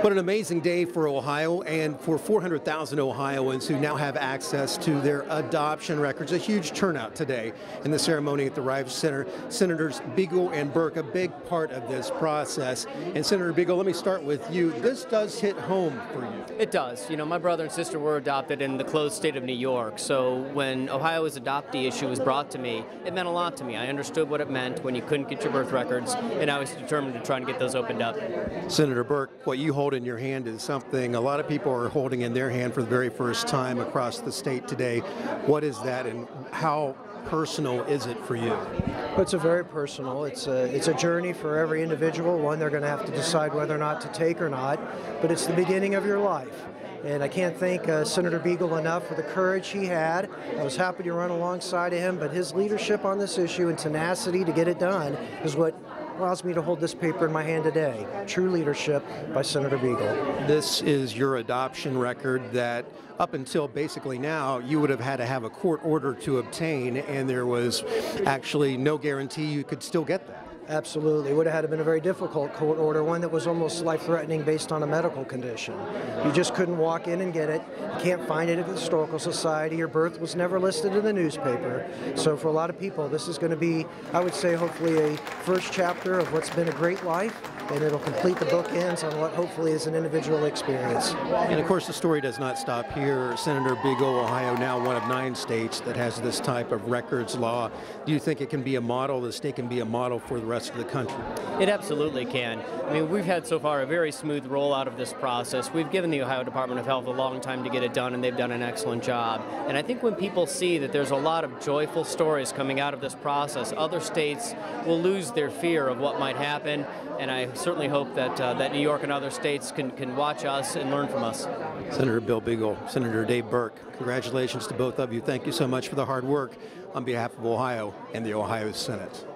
What an amazing day for Ohio and for 400,000 Ohioans who now have access to their adoption records. A huge turnout today in the ceremony at the Rives Center. Senators Beagle and Burke, a big part of this process. And Senator Beagle, let me start with you. This does hit home for you. It does. You know, my brother and sister were adopted in the closed state of New York. So when Ohio's adoptee issue was brought to me, it meant a lot to me. I understood what it meant when you couldn't get your birth records, and I was determined to try and get those opened up. Senator Burke, what you hold in your hand is something a lot of people are holding in their hand for the very first time across the state today. What is that, and how personal is it for you? It's a very personal. It's a journey for every individual, one they're going to have to decide whether or not to take or not, but it's the beginning of your life. And I can't thank Senator Beagle enough for the courage he had. I was happy to run alongside of him, but his leadership on this issue and tenacity to get it done is what allows me to hold this paper in my hand today. True leadership by Senator Beagle. This is your adoption record that up until basically now you would have had to have a court order to obtain, and there was actually no guarantee you could still get that. Absolutely. It would have had to been a very difficult court order, one that was almost life-threatening based on a medical condition. You just couldn't walk in and get it. You can't find it at the Historical Society. Your birth was never listed in the newspaper. So for a lot of people, this is going to be, I would say, hopefully a first chapter of what's been a great life, and it'll complete the bookends on what hopefully is an individual experience. And of course the story does not stop here. Senator Beagle, Ohio, now one of 9 states that has this type of records law. Do you think it can be a model, the state can be a model for the rest of the country? It absolutely can. I mean, we've had so far a very smooth rollout of this process. We've given the Ohio Department of Health a long time to get it done, and they've done an excellent job. And I think when people see that there's a lot of joyful stories coming out of this process, other states will lose their fear of what might happen. And I certainly hope that that New York and other states can watch us and learn from us. Senator Bill Beagle, Senator Dave Burke, congratulations to both of you. Thank you so much for the hard work on behalf of Ohio and the Ohio Senate.